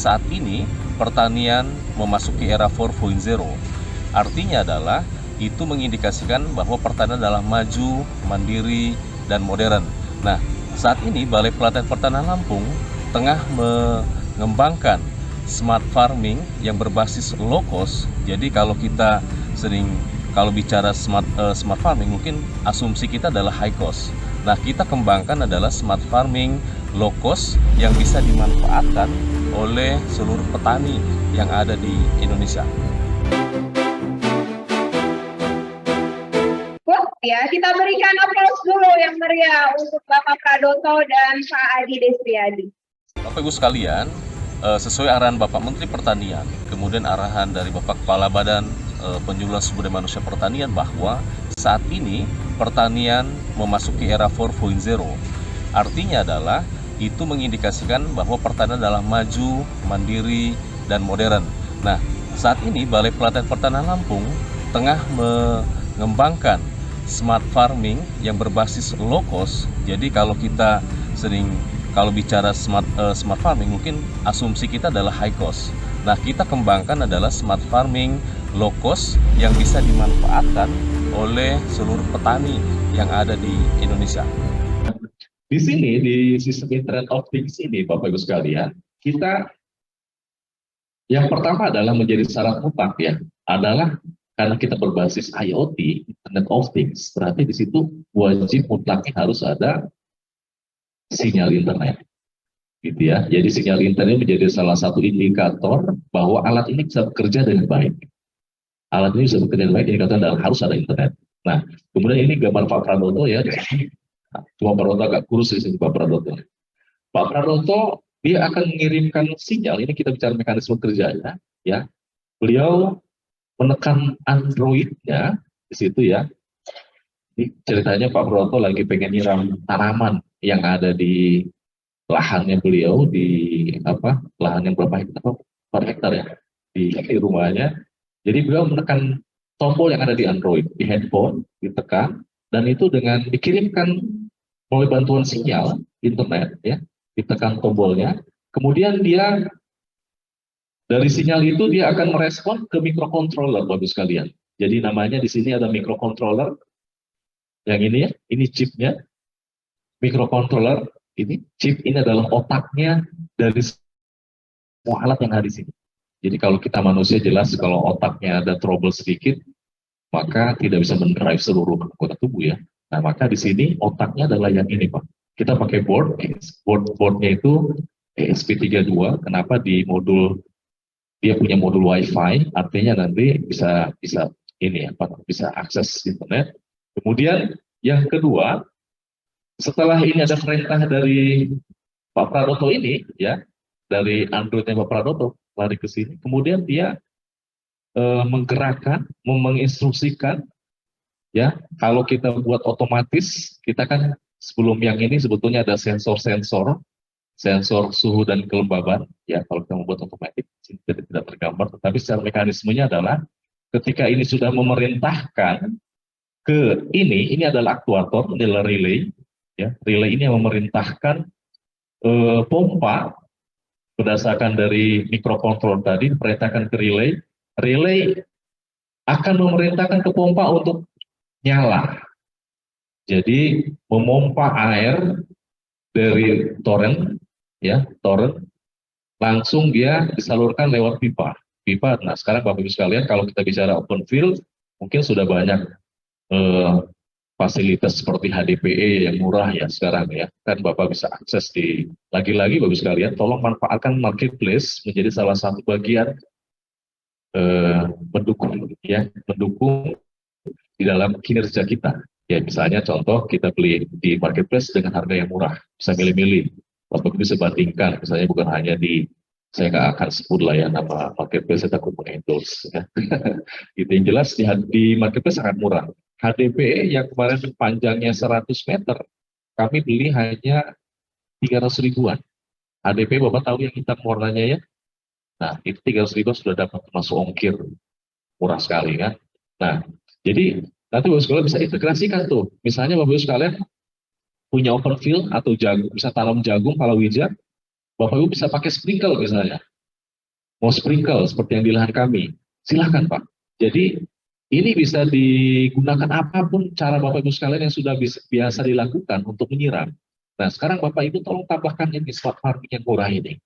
saat ini pertanian memasuki era 4.0. Artinya adalah itu mengindikasikan bahwa pertanian adalah maju, mandiri, dan modern. Nah, saat ini Balai Pelatihan Pertanian Lampung tengah mengembangkan smart farming yang berbasis low cost. Jadi kalau kita kalau bicara smart farming, mungkin asumsi kita adalah high cost. Nah, kita kembangkan adalah smart farming low cost yang bisa dimanfaatkan oleh seluruh petani yang ada di Indonesia. Ya, kita berikan aplaus dulu yang meriah untuk Bapak Pradoto dan Pak Adi Destriadi. Bapak Ibu sekalian, sesuai arahan Bapak Menteri Pertanian, kemudian arahan dari Bapak Kepala Badan Penjuluan Sumber Daya Manusia Pertanian bahwa saat ini pertanian memasuki era 4.0. Artinya adalah itu mengindikasikan bahwa pertanian adalah maju, mandiri, dan modern. Nah, saat ini Balai Pelatihan Pertanian Lampung tengah mengembangkan smart farming yang berbasis low cost. Jadi kalau kita kalau bicara smart farming, mungkin asumsi kita adalah high cost. Nah, kita kembangkan adalah smart farming low cost yang bisa dimanfaatkan oleh seluruh petani yang ada di Indonesia. Di sini, di sistem Internet of Things ini, Bapak Ibu sekalian, kita yang pertama adalah menjadi syarat mutlak ya, adalah karena kita berbasis IoT, Internet of Things, berarti di situ wajib mutlaknya harus ada sinyal internet. Gitu ya. Jadi sinyal internet menjadi salah satu indikator bahwa alat ini bisa bekerja dengan baik. Alat ini bisa bekerja dengan baik, indikator adalah harus ada internet. Nah, kemudian ini gambar Pak Pradoto ya. Cuma Pak Pradoto agak kurus di sini Pak Pradoto. Pak Pradoto dia akan mengirimkan sinyal. Ini kita bicara mekanisme kerjanya, ya. Beliau menekan Android-nya di situ ya. Ini ceritanya Pak Pradoto lagi pengen nyiram tanaman yang ada di lahannya beliau di lahan yang berapa per hektar ya di rumahnya. Jadi beliau menekan tombol yang ada di Android, di handphone, ditekan, dan itu dengan dikirimkan melalui bantuan sinyal internet, ya, ditekan tombolnya, kemudian dia dari sinyal itu dia akan merespon ke microcontroller, Bapak sekalian. Jadi namanya di sini ada microcontroller, yang ini ya, ini chipnya, microcontroller, ini chip ini adalah otaknya dari semua alat yang ada di sini. Jadi kalau kita manusia jelas kalau otaknya ada trouble sedikit, maka tidak bisa mendrive seluruh anggota tubuh ya. Nah maka di sini otaknya adalah yang ini Pak. Kita pakai boardnya itu ESP32. Kenapa di modul dia punya modul WiFi, artinya nanti bisa ini bisa akses internet. Kemudian yang kedua, setelah ini ada perintah dari Pak Pradoto ini ya, dari Androidnya Pak Pradoto lari ke sini, kemudian dia menggerakkan, menginstruksikan, ya. Kalau kita buat otomatis, kita kan sebelum yang ini sebetulnya ada sensor suhu dan kelembaban, ya. Kalau kita membuat otomatis tidak tergambar, tetapi secara mekanismenya adalah ketika ini sudah memerintahkan ke ini adalah aktuator, ini adalah relay, ya. Relay ini yang memerintahkan pompa berdasarkan dari mikrokontrol tadi, diperintahkan ke relay. Relay akan memerintahkan ke pompa untuk nyala. Jadi memompa air dari torrent, ya, torrent, langsung dia disalurkan lewat pipa. Nah sekarang Bapak Ibu sekalian, kalau kita bicara open field, mungkin sudah banyak fasilitas seperti HDPE yang murah ya sekarang ya. Kan Bapak bisa akses lagi-lagi Bapak Ibu sekalian, tolong manfaatkan marketplace menjadi salah satu bagian mendukung di dalam kinerja kita. Ya misalnya contoh kita beli di marketplace dengan harga yang murah, bisa milih-milih. Bapak bisa bandingkan, misalnya bukan hanya saya nggak akan sebut lah ya nama marketplace, saya takut mengendorse. Ya. Gitu, yang jelas di marketplace sangat murah. HDPE yang kemarin panjangnya 100 meter, kami beli hanya 300 ribuan. HDPE Bapak tahu yang hitam warnanya ya? Nah, itu 300 ribu sudah dapat masuk ongkir, murah sekali kan. Nah, jadi nanti Bapak sekalian bisa integrasikan tuh. Misalnya Bapak sekalian punya open field atau jagung, bisa tanam jagung, palawija, Bapak Ibu bisa pakai sprinkle misalnya. mau sprinkle seperti yang di lahan kami, silahkan Pak. Jadi ini bisa digunakan apapun cara Bapak Ibu sekalian yang sudah biasa dilakukan untuk menyiram. Nah sekarang Bapak Ibu tolong tambahkan ini smart farming yang murah ini.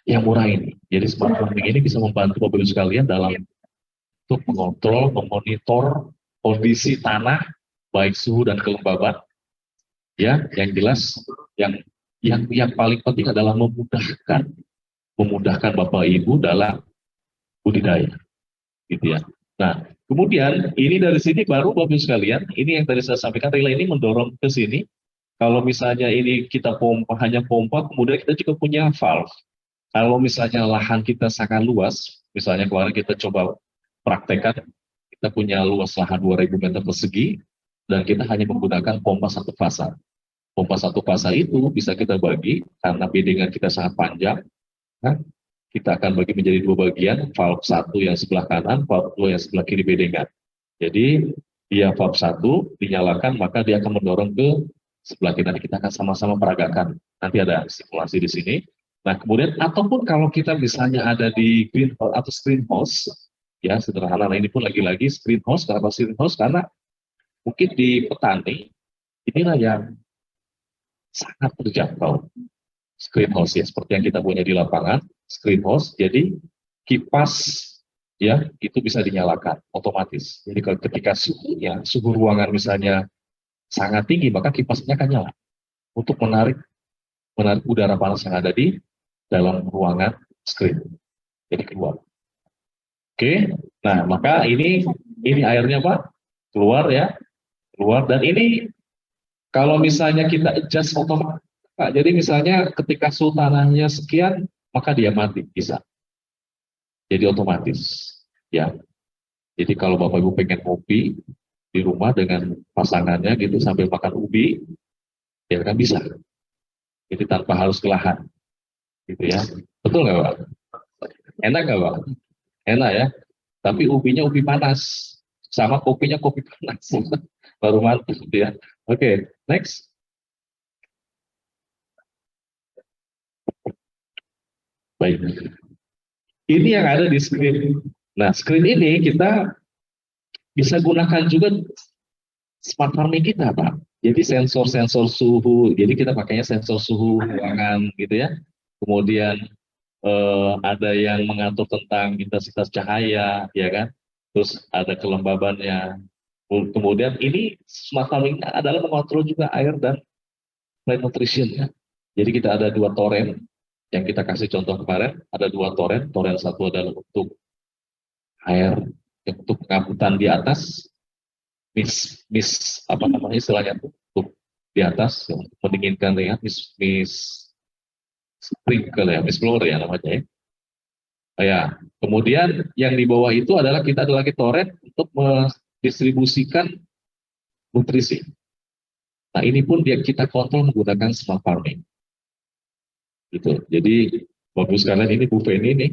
Yang murah ini. Jadi smart farming ini bisa membantu Bapak Ibu sekalian dalam untuk mengontrol, memonitor kondisi tanah, baik suhu dan kelembaban. Ya, yang jelas, yang paling penting adalah memudahkan Bapak Ibu dalam budidaya, gitu ya. Nah, kemudian ini dari sini baru Bapak Ibu sekalian, ini yang tadi saya sampaikan, relay ini mendorong ke sini. Kalau misalnya ini kita pompa, hanya pompa, kemudian kita juga punya valve. Kalau misalnya lahan kita sangat luas, misalnya kemarin kita coba praktekkan, kita punya luas lahan 2.000 meter persegi, dan kita hanya menggunakan pompa satu fasa. Pompa satu fasa itu bisa kita bagi, karena bedengan kita sangat panjang, nah, kita akan bagi menjadi dua bagian, valve satu yang sebelah kanan, valve dua yang sebelah kiri bedengan. Jadi, dia valve satu dinyalakan, maka dia akan mendorong ke sebelah kiri. Nanti kita akan sama-sama peragakan. Nanti ada simulasi di sini. Nah, kemudian, ataupun kalau kita misalnya ada di greenhouse atau screenhouse, ya sederhana, nah ini pun lagi-lagi screenhouse, kenapa screenhouse? Karena mungkin di petani, inilah yang sangat terjangkau. Screenhouse ya, seperti yang kita punya di lapangan, screenhouse, jadi kipas ya itu bisa dinyalakan otomatis. Jadi kalau ketika suhu ruangan misalnya sangat tinggi, maka kipasnya akan nyala untuk menarik udara panas yang ada di dalam ruangan screen. Jadi keluar. Oke, nah maka ini airnya Pak keluar ya, keluar, dan ini kalau misalnya kita adjust otomatis, Pak, jadi misalnya ketika suhu tanahnya sekian, maka dia mati, bisa. Jadi otomatis, ya. Jadi kalau Bapak Ibu pengen kopi di rumah dengan pasangannya gitu sambil makan ubi, ya kan bisa. Jadi tanpa harus ke lahan, gitu ya. Betul nggak Pak? Enak nggak Pak? Enak ya. Tapi ubinya ubi panas, sama kopinya kopi panas, baru mantap gitu ya. Oke, next. Baik. Ini yang ada di screen. Nah, screen ini kita bisa gunakan juga smart farming kita, Pak. Jadi sensor-sensor suhu. Jadi kita pakainya sensor suhu ruangan, gitu ya. Kemudian ada yang mengatur tentang intensitas cahaya, ya kan. Terus ada kelembabannya. Kemudian ini smart farming adalah mengontrol juga air dan plant nutrition ya. Jadi kita ada dua toren yang kita kasih contoh kemarin, ada dua toren. Toren satu adalah untuk air untuk pengangkutan di atas, apa namanya istilahnya untuk di atas untuk mendinginkan ya, sprinkle ya, blower ya namanya ya. Ya, kemudian yang di bawah itu adalah kita ada lagi toren untuk mendistribusikan nutrisi. Nah ini pun kita kontrol menggunakan smart farming. Gitu. Jadi bagus sekalian ini Bu Feni nih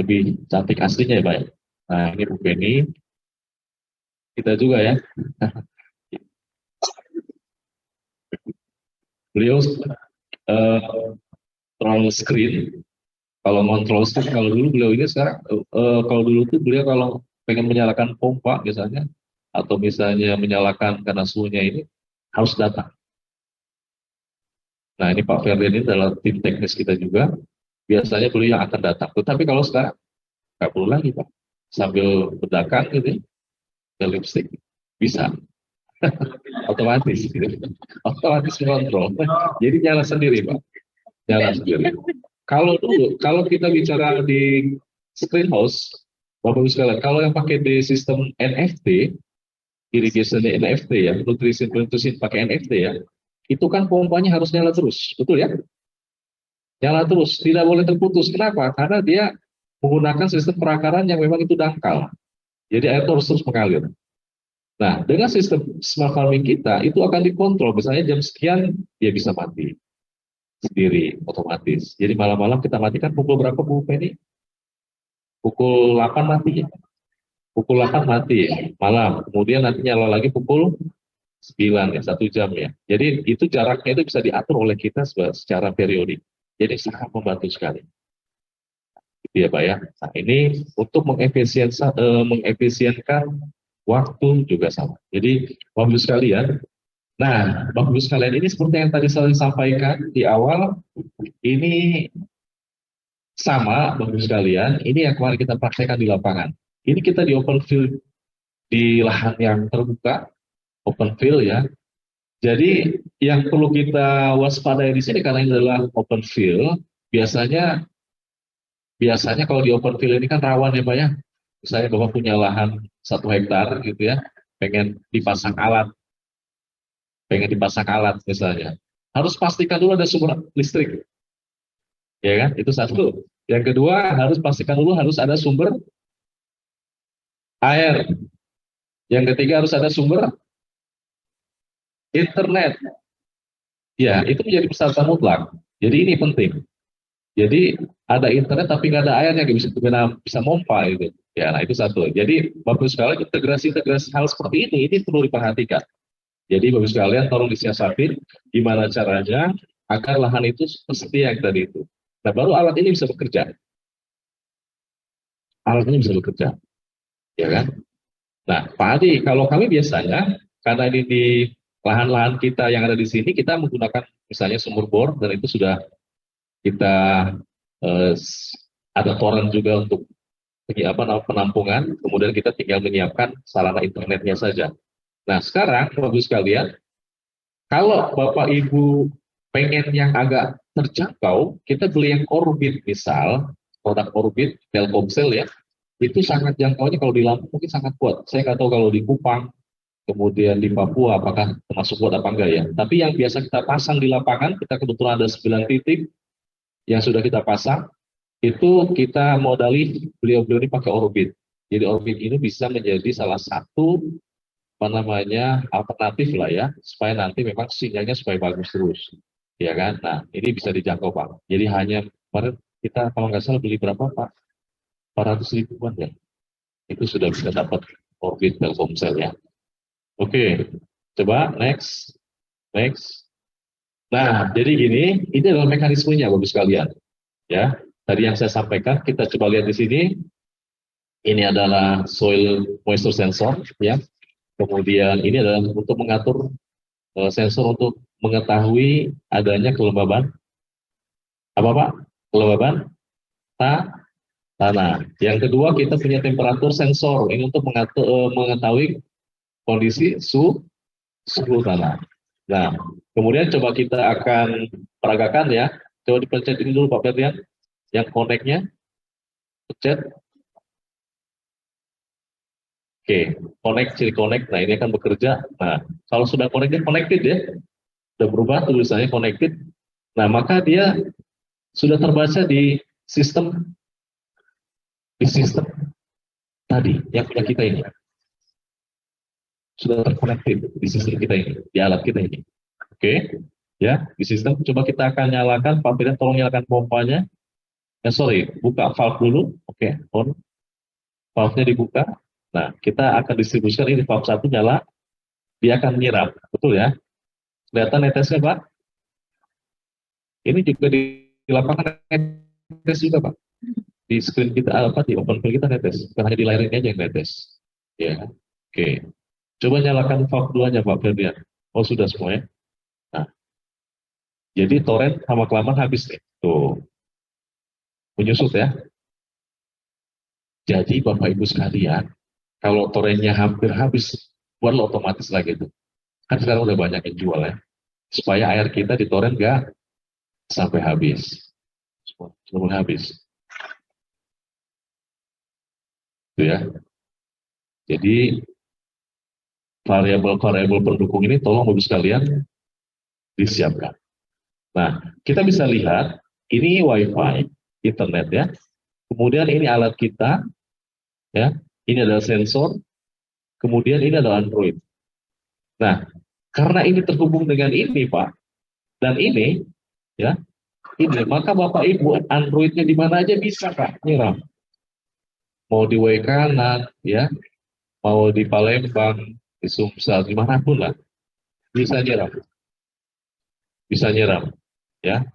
lebih cantik aslinya ya Pak. Nah ini Bu Feni, kita juga ya. Beliau control screen. Kalau kontrol screen, kalau dulu beliau ini sekarang, kalau dulu tuh beliau kalau pengen menyalakan pompa misalnya, atau misalnya menyalakan karena suhunya ini harus datang. Nah ini Pak Ferdian ini adalah tim teknis kita juga. Biasanya beliau yang akan datang. Tetapi kalau sekarang nggak perlu lagi Pak. Sambil berdagang gitu, ke lipstick bisa. Otomatis, gitu. Otomatis mengontrol. Jadi nyala sendiri Pak. Nyala sendiri. Kalau kita bicara di screenhouse, Bapak Ibu sekalian, kalau yang pakai di sistem NFT, irrigation NFT ya, nutrisi pakai NFT ya, itu kan pompanya harus nyala terus, betul ya? Nyala terus, tidak boleh terputus. Kenapa? Karena dia menggunakan sistem perakaran yang memang itu dangkal. Jadi air terus mengalir. Nah, dengan sistem smart farming kita, itu akan dikontrol. Misalnya jam sekian, dia bisa mati sendiri, otomatis. Jadi malam-malam kita matikan pukul berapa Bu Penny? Pukul 8 mati ya? Pukul 8 mati ya, malam. Kemudian nanti nyala lagi pukul 9 ya, 1 jam ya. Jadi itu jaraknya itu bisa diatur oleh kita secara periodik. Jadi sangat membantu sekali. Gitu ya Pak ya. Nah ini untuk mengefisienkan waktu juga sama. Jadi Bapak Ibu sekalian, nah Bapak Ibu sekalian ini seperti yang tadi saya sampaikan di awal, ini sama Bapak Ibu sekalian, ini yang kemarin kita praktekkan di lapangan. Ini kita di open field, di lahan yang terbuka, open field ya. Jadi yang perlu kita waspadai di sini karena ini adalah open field, biasanya biasanya kalau di open field ini kan rawan ya Pak ya. Misalnya Bapak punya lahan 1 hektar gitu ya, pengen dipasang alat misalnya. Harus pastikan dulu ada sumber listrik, ya kan? Itu satu. Yang kedua harus pastikan dulu harus ada sumber air. Yang ketiga harus ada sumber internet. Ya, itu menjadi persyaratan mutlak. Jadi ini penting. Jadi ada internet tapi nggak ada airnya, nggak bisa mompa itu. Ya, nah itu satu. Jadi Bapak sekalian integrasi hal seperti ini perlu diperhatikan. Jadi Bapak sekalian tolong disiasatin gimana caranya agar lahan itu seperti yang tadi itu. Nah baru alat ini bisa bekerja. Alat ini bisa bekerja, ya kan? Nah Pak Adi, kalau kami biasanya karena ini di lahan-lahan kita yang ada di sini kita menggunakan misalnya sumur bor dan itu sudah kita eh, ada toren juga untuk penampungan, kemudian kita tinggal menyiapkan sarana internetnya saja. Nah sekarang Bapak sekalian, kalau Bapak Ibu pengen yang agak terjangkau, kita beli yang Orbit misal, produk Orbit, Telkomsel ya, itu sangat jangkaunya kalau di Lampung mungkin sangat kuat. Saya nggak tahu kalau di Kupang, kemudian di Papua apakah termasuk kuat apa enggak ya. Tapi yang biasa kita pasang di lapangan, kita kebetulan ada 9 titik yang sudah kita pasang, itu kita modali beliau-beliau ini pakai Orbit. Jadi Orbit ini bisa menjadi salah satu alternatif lah ya, supaya nanti memang sinyalnya supaya bagus terus, ya kan? Nah ini bisa dijangkau Pak. Jadi hanya kemarin kita kalau nggak salah beli berapa Pak? 400 ribuan ya. Itu sudah bisa dapat Orbit Telkomsel ya. Oke, coba next. Nah jadi gini, ini adalah mekanismenya Bapak sekalian. Ya, tadi yang saya sampaikan, kita coba lihat di sini. Ini adalah soil moisture sensor, ya. Kemudian ini adalah untuk mengatur sensor untuk mengetahui adanya kelembaban, apa Pak? Kelembaban tanah. Yang kedua kita punya temperatur sensor, ini untuk mengetahui kondisi suhu tanah. Nah, kemudian coba kita akan peragakan ya. Coba dipencet ini dulu Pak Ferdian, yang connect-nya, pencet. Oke, connect. Nah ini akan bekerja. Nah kalau sudah connected ya, sudah berubah tulisannya connected. Nah maka dia sudah terbaca di sistem tadi yang punya kita ini. Sudah terconnected di sistem kita ini, di alat kita ini. Oke, ya di sistem. Coba kita akan nyalakan, Pak Firdan tolong nyalakan pompanya. Buka valve dulu. Oke, on. Valve-nya dibuka. Nah, kita akan distribusikan ini valve 1 nyala, dia akan menyerap, betul ya? Kelihatan netesnya Pak? Ini juga di lapangan netes juga Pak. Di screen kita di open field kita netes, bukan hanya di layar ini aja yang netes. Ya, oke. Coba nyalakan valve 2-nya Pak Ferdian. Oh sudah semua ya. Nah, jadi torrent sama kelamaan habis nih. Tuh, menyusut ya. Jadi Bapak Ibu sekalian, kalau torrentnya hampir habis, buatlah otomatis lagi itu. Kan sekarang udah banyak yang jual ya. Supaya air kita di torrent nggak sampai habis. Sampai habis. Itu ya. Jadi variabel-variabel pendukung ini tolong Bapak sekalian disiapkan. Nah, kita bisa lihat ini WiFi, internet ya. Kemudian ini alat kita, ya. Ini adalah sensor. Kemudian ini adalah Android. Nah, karena ini terhubung dengan ini Pak, dan ini, ya, ini maka Bapak Ibu Androidnya di mana aja bisa Pak nyiram. Mau di WK, ya, mau di Palembang, di Sumsel, dimanapun lah, bisa nyiram, ya.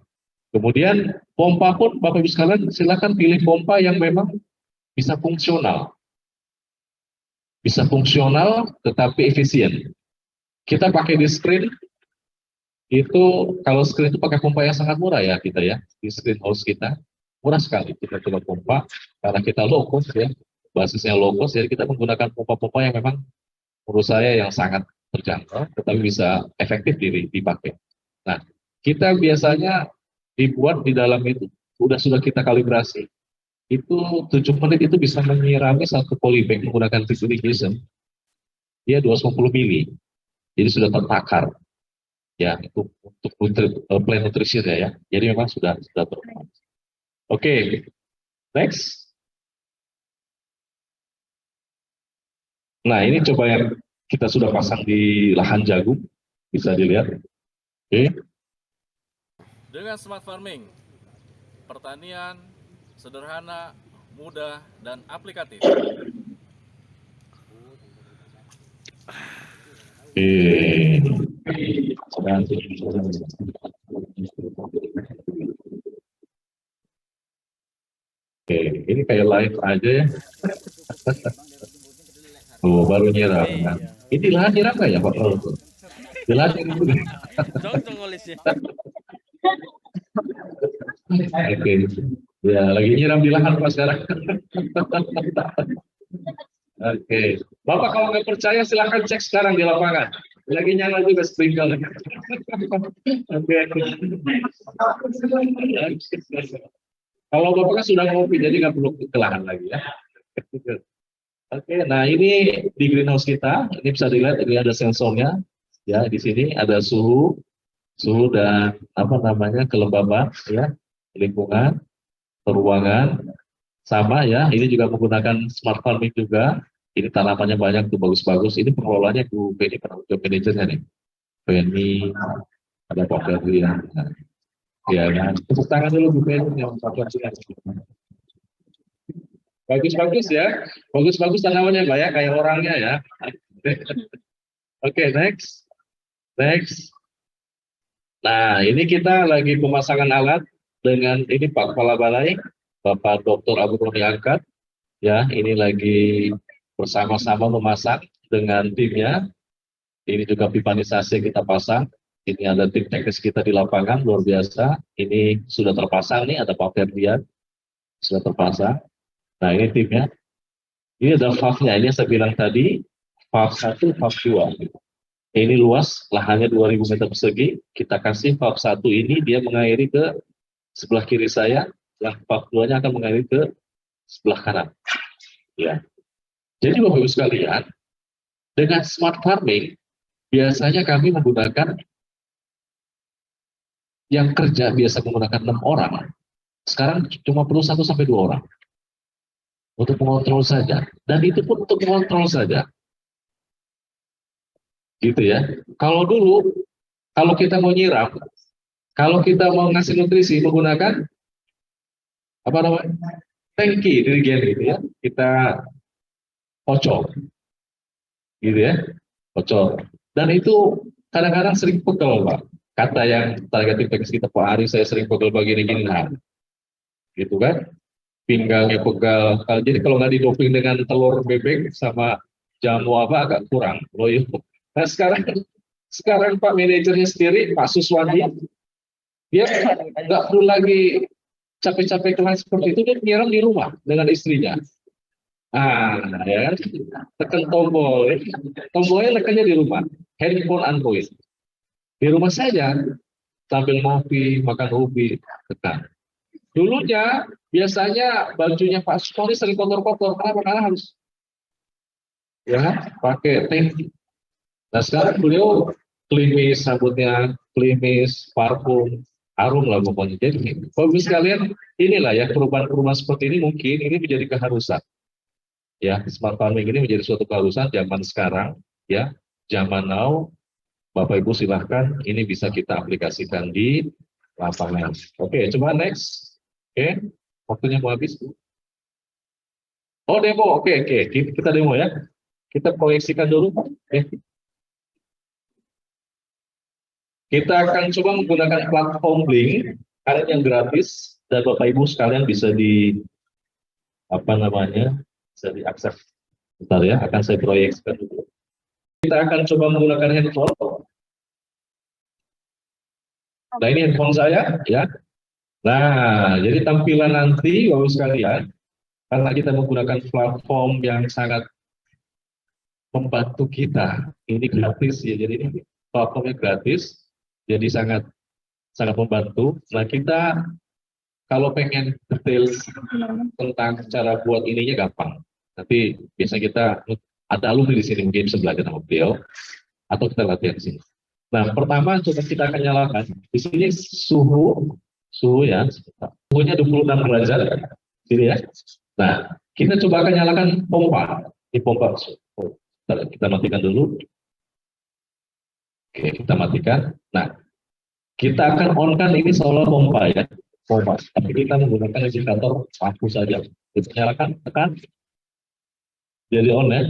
Kemudian pompa pun Bapak Ibu sekalian silakan pilih pompa yang memang bisa fungsional tetapi efisien. Kita pakai di screen itu, kalau screen itu pakai pompa yang sangat murah ya kita ya, di screen house kita murah sekali. Kita coba pompa karena kita low cost ya, basisnya low cost, jadi kita menggunakan pompa-pompa yang memang menurut saya yang sangat terjangkau tetapi bisa efektif dipakai. Nah, kita biasanya dibuat di dalam itu sudah kita kalibrasi itu 7 menit itu bisa menyirami satu polybag menggunakan drip irrigation, dia 250 mili, jadi sudah tertakar ya, itu untuk plant nutrition ya, jadi memang sudah terpakar. Oke, next. Nah, ini coba yang kita sudah pasang di lahan jagung, bisa dilihat. Oke. Dengan smart farming, pertanian sederhana, mudah, dan aplikatif. Oke, ini kayak live aja ya. Oh, baru nyiram. Nah, ini lahan nyiram nggak ya Pak Paul? Jelas ini. Oke, ya lagi nyiram di lahan Pak sekarang. Oke, Bapak kalau nggak percaya silahkan cek sekarang di lapangan. Lagi nyala juga sprinkler. Oke. Kalau Bapak kan sudah ngopi, jadi nggak perlu ke lahan lagi ya. Oke, nah ini di greenhouse kita, ini bisa dilihat ini ada sensornya, ya di sini ada suhu dan apa namanya kelembaban, ya lingkungan, peruangan, sama ya. Ini juga menggunakan smart farming juga. Ini tanamannya banyak tuh bagus-bagus. Ini pengelolanya Bu Penny, penanggung manajernya nih. Penny, ada Pak Ferdi ya. Ya, kan. Tepuk tangan dulu Bu Penny yang Pak Ferdi. Bagus-bagus ya, bagus-bagus tanamannya Pak ya, kayak orangnya ya. Oke, next. Nah, ini kita lagi pemasangan alat dengan ini Pak Kepala Balai, Bapak Dr. Abu Roni Angkat. Ya, ini lagi bersama-sama memasang dengan timnya. Ini juga pipanisasi kita pasang. Ini ada tim teknis kita di lapangan, luar biasa. Ini sudah terpasang nih, ada Pak Ferdian, sudah terpasang. Nah, ini timnya. Ini ada valve-nya, ini yang saya bilang tadi, valve 1, valve 2. Ini luas, lahannya 2000 meter persegi, kita kasih valve 1 ini, dia mengairi ke sebelah kiri saya, yang valve 2-nya akan mengairi ke sebelah kanan. Ya. Jadi Bapak Ibu sekalian, dengan smart farming, biasanya kami menggunakan, yang kerja biasa menggunakan 6 orang, sekarang cuma perlu 1-2 orang. Untuk mengontrol saja, dan itu pun untuk mengontrol saja, gitu ya. Kalau dulu, kalau kita mau nyiram, kalau kita mau ngasih nutrisi menggunakan apa namanya tangki dirigen gitu ya, kita kocok, gitu ya, kocok. Dan itu kadang-kadang sering pegel Pak. Kata yang target teknis kita Pak Ari, saya sering pegel begini-gini, nah, gitu kan. Pinggangnya pegal. Jadi kalau nggak didoping dengan telur bebek sama jamu apa agak kurang loyo. Nah sekarang Pak manajernya sendiri Pak Suswandi, dia nggak perlu lagi capek-capek kelas seperti itu, dia nyiram di rumah dengan istrinya. Ya kan, tekan tombol, tombolnya tekannya di rumah, handphone Android, di rumah saja sambil ngopi, makan ubi, tekan. Dulunya biasanya bajunya Pak Suswandi sering kotor-kotor, karena harus ya pakai tangki. Nah sekarang beliau klimis rambutnya, klimis, parfum, harum lah pokoknya. Jadi Bapak sekalian, inilah ya perubahan-perubahan seperti ini mungkin ini menjadi keharusan. Ya, smart farming ini menjadi suatu keharusan zaman sekarang, ya, zaman now. Bapak Ibu silahkan, ini bisa kita aplikasikan di lapangan. Oke, coba next. Oke, waktunya mau habis. Oh demo, oke, kita demo ya. Kita proyeksikan dulu. Oke. Kita akan coba menggunakan platform Blink kalian yang gratis dan Bapak Ibu sekalian bisa bisa diakses. Bentar ya, akan saya proyeksikan dulu. Kita akan coba menggunakan handphone. Nah, ini handphone saya ya. Nah, jadi tampilan nanti Bapak sekalian, karena kita menggunakan platform yang sangat membantu kita, ini gratis ya. Jadi ini platformnya gratis, jadi sangat membantu. Nah, kita kalau pengen detail tentang cara buat ininya gampang. Nanti biasa kita ada alumni di sini mungkin bisa belajar sama beliau atau kita latihan di sini. Nah, pertama coba kita akan nyalakan. Di sini suhu ya, suhunya 26 derajat. Sini ya. Nah, kita coba akan nyalakan pompa. Ini pompa suhu. Kita matikan dulu. Oke, kita matikan. Nah, kita akan on-kan ini seolah pompa ya. Pompa. Tapi kita menggunakan indikator lampu saja. Kita nyalakan, tekan. Jadi on ya.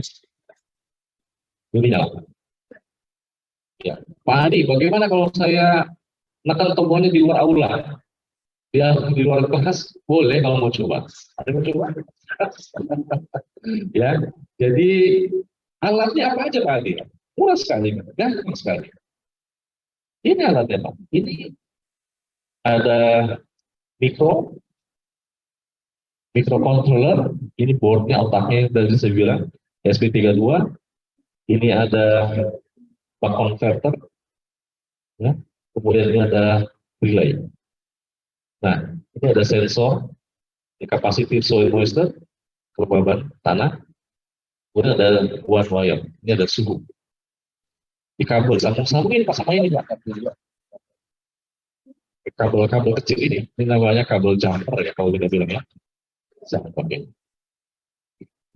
Ini nyalakan. Ya, Pak Adi, bagaimana kalau saya menekan tombolnya di luar aula? Ya, di luar kelas boleh kalau mau coba. Ada yang mau coba? Ya, jadi alatnya apa aja Pak Adi? Murah sekali, gampang sekali. Ini alatnya Pak. Ini ada microcontroller. Ini boardnya, otaknya yang tadi saya bilang SP32. Ini ada buck converter, ya. Kemudian ini ada relay. Nah, ini ada sensor, capacity soil moisture, kelembaban tanah. Kemudian ada one wire, ini ada suhu. Di kabel, sambung ini pasang ini Pak. Kabel-kabel kecil ini namanya kabel jumper ya kalau kita bilang ya. Jangan pakai.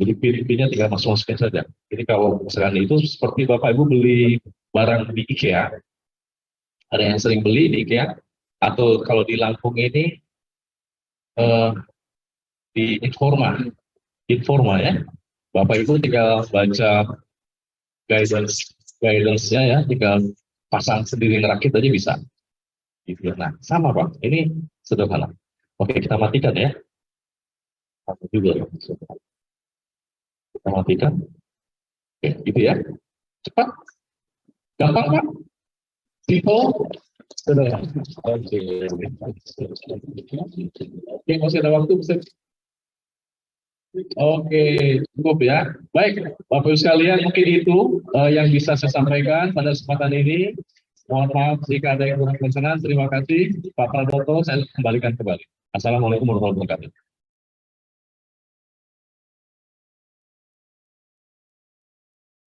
Jadi pin-pinnya tinggal masuk-masukin saja. Jadi kalau misalkan itu seperti Bapak Ibu beli barang di IKEA, ada yang sering beli di IKEA, atau kalau di Lampung ini di Informa ya. Bapak Ibu tinggal baca guidance-nya ya, tinggal pasang sendiri ngerakit aja bisa. Gitu. Nah, sama Pak, ini sederhana. Oke, kita matikan ya. Satu juga. Kita matikan. Oke, gitu ya. Cepat. Gampang Pak. Simple. Sederhana. Oke, masih ada waktu bisa. Oke, cukup ya. Baik, Bapak Ibu sekalian, mungkin itu yang bisa saya sampaikan pada kesempatan ini. Mohon maaf jika ada yang kurang berkenan. Terima kasih, Pak Pradoto. Saya kembalikan kembali. Assalamualaikum warahmatullahi wabarakatuh.